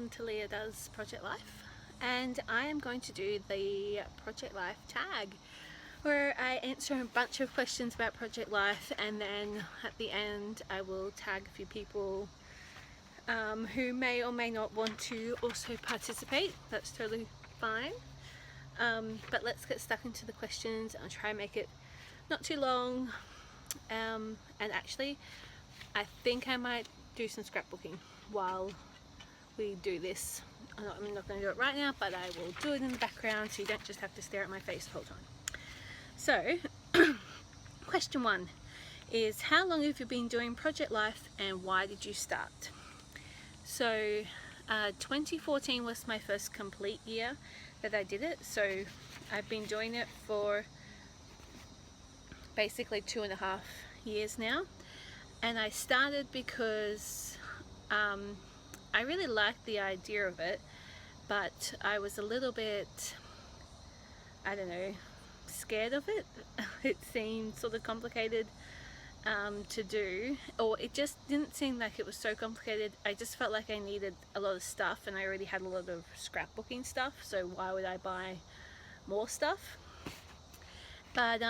Talia does Project Life, and I am going to do the Project Life tag where I answer a bunch of questions about Project Life, and then at the end I will tag a few people who may or may not want to also participate. That's totally fine. But let's get stuck into the questions. I'll try and make it not too long, and actually I think I might do some scrapbooking while we do this. I'm not going to do it right now, but I will do it in the background so you don't just have to stare at my face the whole time. So question 1 is, how long have you been doing Project Life and why did you start? So 2014 was my first complete year that I did it, so I've been doing it for basically 2.5 years now. And I started because I really liked the idea of it, but I was a little bit, I don't know, scared of it. It seemed sort of complicated to do, or it just didn't seem like it was so complicated. I just felt like I needed a lot of stuff, and I already had a lot of scrapbooking stuff, so why would I buy more stuff? But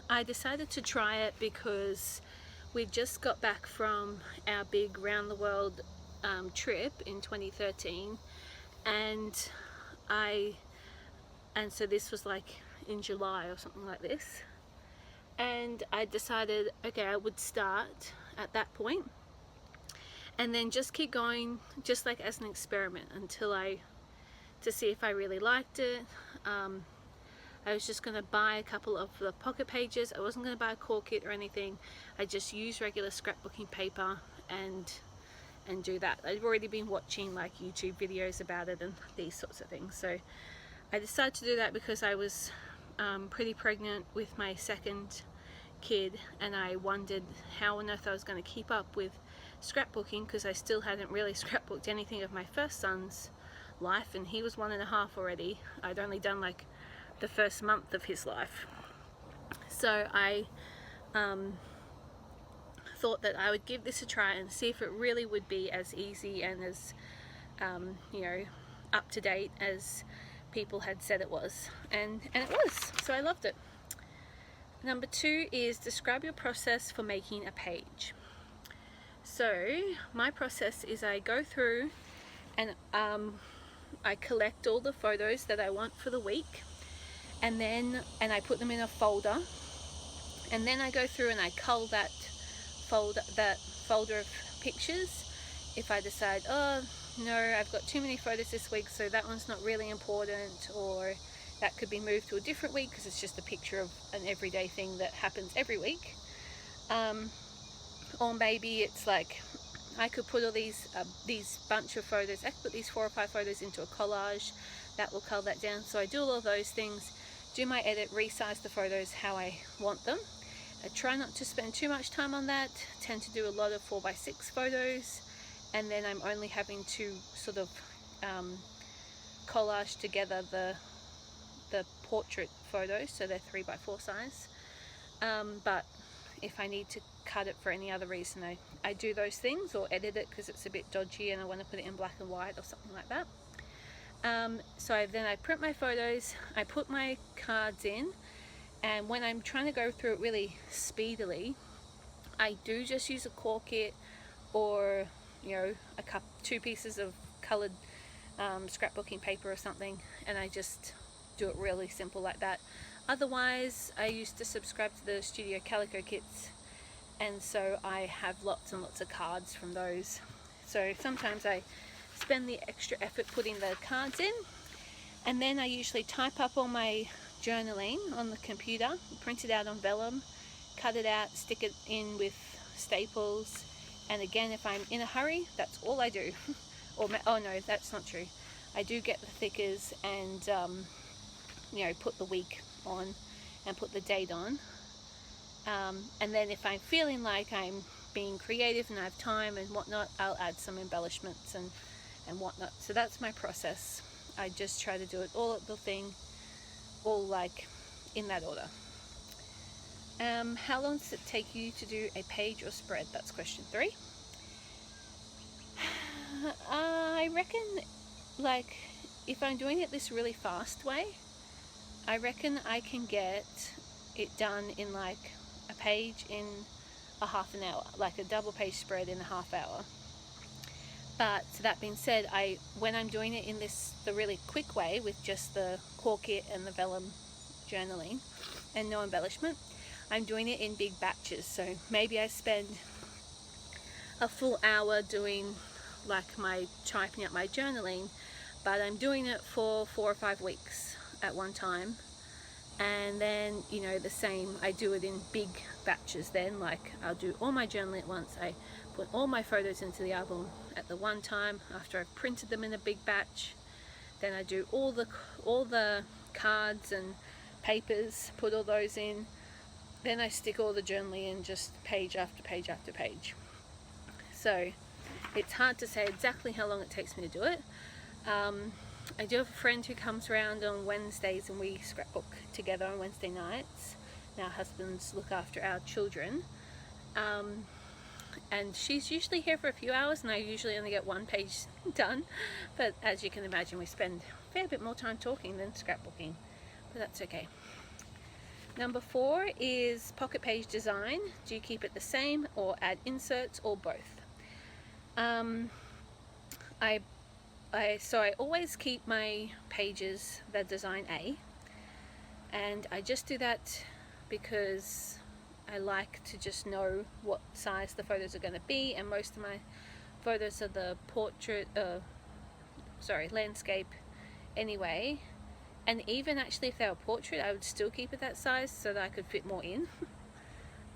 I decided to try it because we just got back from our big round the world trip in 2013, and so this was like in July or something like this, and I decided, okay, I would start at that point and then just keep going, just like as an experiment, until to see if I really liked it. I was just going to buy a couple of the pocket pages. I wasn't going to buy a core kit or anything. I just used regular scrapbooking paper and do that. I'd already been watching like YouTube videos about it and these sorts of things. So I decided to do that because I was pretty pregnant with my second kid, and I wondered how on earth I was going to keep up with scrapbooking, because I still hadn't really scrapbooked anything of my first son's life, and he was 1.5 already. I'd only done like the first month of his life. So I thought that I would give this a try and see if it really would be as easy and as you know, up to date as people had said it was, and it was. So I loved it. Number 2 is, describe your process for making a page. So my process is I go through and I collect all the photos that I want for the week, and I put them in a folder, and then I go through and I cull that folder of pictures. If I decide, oh no, I've got too many photos this week, so that one's not really important, or that could be moved to a different week because it's just a picture of an everyday thing that happens every week. Or maybe it's like I could put all these bunch of photos, I could put these 4 or 5 photos into a collage. That will cull that down. So I do all of those things, do my edit, resize the photos how I want them. I try not to spend too much time on that, tend to do a lot of 4x6 photos, and then I'm only having to sort of collage together the portrait photos, so they're 3x4 size. But if I need to cut it for any other reason, I do those things, or edit it because it's a bit dodgy and I want to put it in black and white or something like that. So then I print my photos, I put my cards in, and when I'm trying to go through it really speedily, I do just use a core kit, or you know, 2 pieces of coloured scrapbooking paper or something, and I just do it really simple like that. Otherwise, I used to subscribe to the Studio Calico kits, and so I have lots and lots of cards from those. So sometimes I spend the extra effort putting the cards in, and then I usually type up all my journaling on the computer, print it out on vellum, cut it out, stick it in with staples, and again, if I'm in a hurry, that's all I do. Oh no, that's not true. I do get the thickers and you know, put the week on and put the date on, and then if I'm feeling like I'm being creative and I have time and whatnot, I'll add some embellishments and whatnot. So that's my process. I just try to do it all at the thing, all like in that order. How long does it take you to do a page or spread? That's question 3. I reckon, like, if I'm doing it this really fast way, I reckon I can get it done in like a page in a half an hour, like a double page spread in a half hour. But that being said, when I'm doing it in the really quick way with just the core kit and the vellum journaling and no embellishment, I'm doing it in big batches. So maybe I spend a full hour doing like my typing up my journaling, but I'm doing it for 4 or 5 weeks at one time. And then, you know, the same, I do it in big batches then, like I'll do all my journaling at once. I put all my photos into the album at the one time after I've printed them in a big batch. Then I do all the cards and papers, put all those in. Then I stick all the journaling in, just page after page after page. So it's hard to say exactly how long it takes me to do it. I do have a friend who comes around on Wednesdays and we scrapbook together on Wednesday nights. Our husbands look after our children. And she's usually here for a few hours and I usually only get one page done. But as you can imagine, we spend a fair bit more time talking than scrapbooking. But that's okay. Number 4 is pocket page design. Do you keep it the same or add inserts or both? So I always keep my pages the design A, and I just do that because I like to just know what size the photos are going to be, and most of my photos are the landscape anyway. And even actually if they were portrait, I would still keep it that size so that I could fit more in.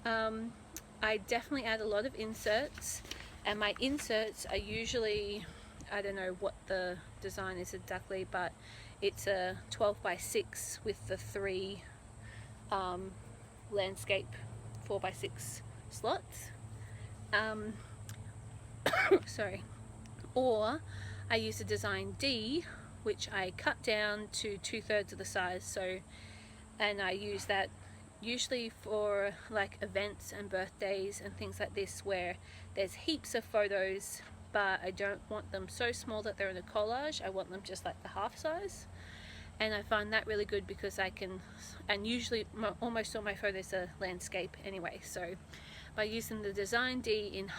I definitely add a lot of inserts, and my inserts are usually, I don't know what the design is exactly, but it's a 12x6 with the 3 landscape 4x6 slots. Sorry. Or I use a design D, which I cut down to 2/3 of the size. So, and I use that usually for like events and birthdays and things like this where there's heaps of photos, but I don't want them so small that they're in a collage. I want them just like the half size, and I find that really good because I can, and usually almost all my photos are landscape anyway, so by using the design D in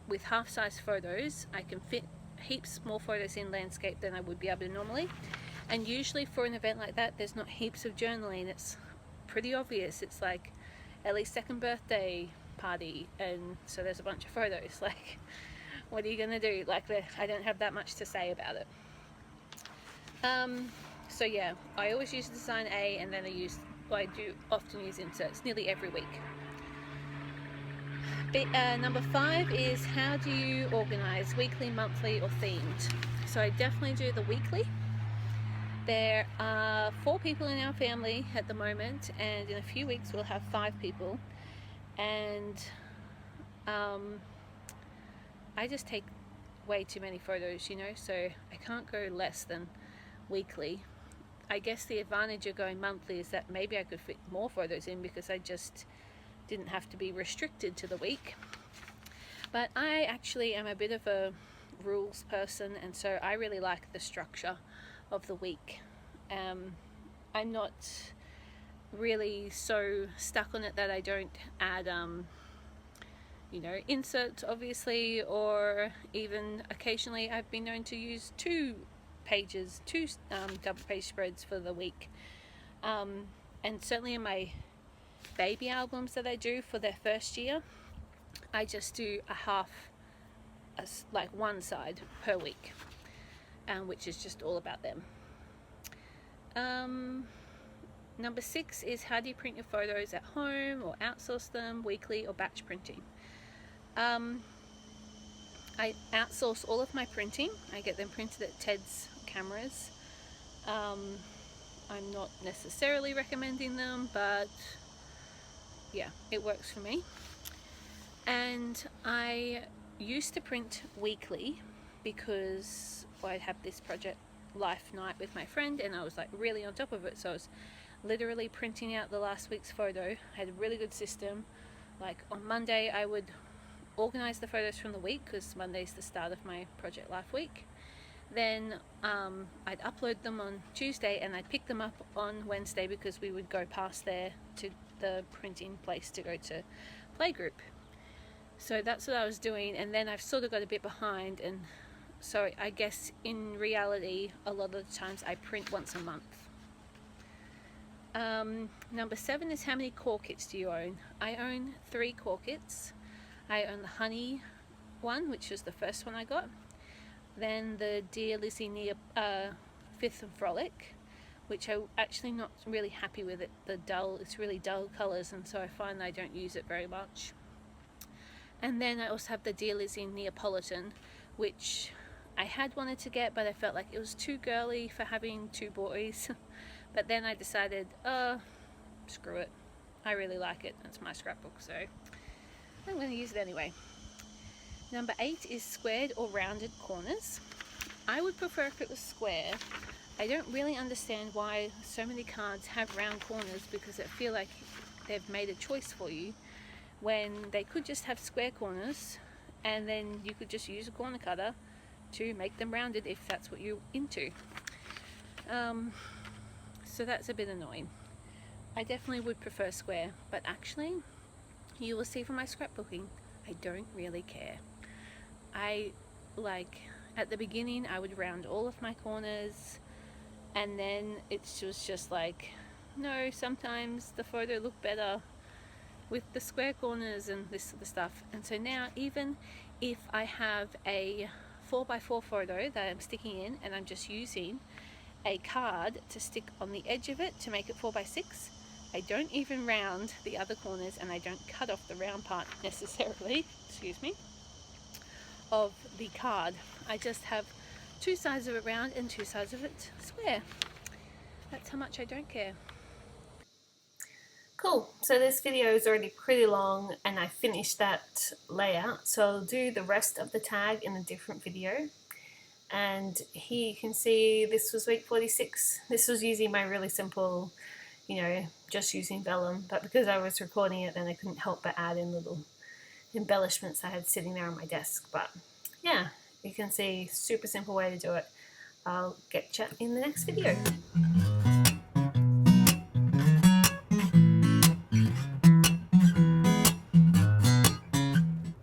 with half size photos, I can fit heaps more photos in landscape than I would be able to normally. And usually for an event like that, there's not heaps of journaling. It's pretty obvious. It's like Ellie's second birthday party, and so there's a bunch of photos. Like, what are you gonna do? Like, I don't have that much to say about it. So yeah, I always use design A, and then I do often use inserts nearly every week. Number 5 is, how do you organize, weekly, monthly, or themed? So I definitely do the weekly. There are 4 people in our family at the moment, and in a few weeks we'll have 5 people, and I just take way too many photos, you know, so I can't go less than weekly. I guess the advantage of going monthly is that maybe I could fit more photos in because I just didn't have to be restricted to the week. But I actually am a bit of a rules person, and so I really like the structure of the week. I'm not really so stuck on it that I don't add inserts, obviously, or even occasionally I've been known to use 2 double page spreads for the week. And certainly in my baby albums that I do for their first year, I just do like one side per week, which is just all about them. Number 6 is, how do you print your photos at home or outsource them, weekly or batch printing? I outsource all of my printing. I get them printed at Ted's cameras. I'm not necessarily recommending them, but yeah, it works for me. And I used to print weekly because I'd have this project life night with my friend, and I was like really on top of it, so I was literally printing out the last week's photo. I had a really good system. Like on Monday I would organise the photos from the week, because Monday's the start of my Project Life week. Then I'd upload them on Tuesday and I'd pick them up on Wednesday, because we would go past there to the printing place to go to playgroup. So that's what I was doing, and then I've sort of got a bit behind, and so I guess in reality a lot of the times I print once a month. Number 7 is how many core kits do you own? I own 3 core kits. I own the honey one, which was the first one I got. Then the Dear Lizzie Near Fifth and Frolic, which I'm actually not really happy with it. It's really dull colours, and so I find I don't use it very much. And then I also have the Dear Lizzie Neapolitan, which I had wanted to get, but I felt like it was too girly for having 2 boys. But then I decided, screw it. I really like it. It's my scrapbook, so I'm going to use it anyway. Number 8 is squared or rounded corners. I would prefer if it was square. I don't really understand why so many cards have round corners, because I feel like they've made a choice for you when they could just have square corners, and then you could just use a corner cutter to make them rounded if that's what you're into. So that's a bit annoying. I definitely would prefer square, but actually you will see from my scrapbooking I don't really care. At the beginning I would round all of my corners, and then it was just like, no, sometimes the photo looked better with the square corners and this sort of stuff. And so now, even if I have a 4x4 photo that I'm sticking in and I'm just using a card to stick on the edge of it to make it 4x6, I don't even round the other corners, and I don't cut off the round part necessarily, excuse me, of the card. I just have 2 sides of it round and 2 sides of it square. That's how much I don't care. Cool, so this video is already pretty long and I finished that layout, so I'll do the rest of the tag in a different video. And here you can see this was week 46. This was using my really simple, just using vellum, but because I was recording it then I couldn't help but add in little embellishments I had sitting there on my desk. But yeah, you can see, super simple way to do it. I'll get you in the next video.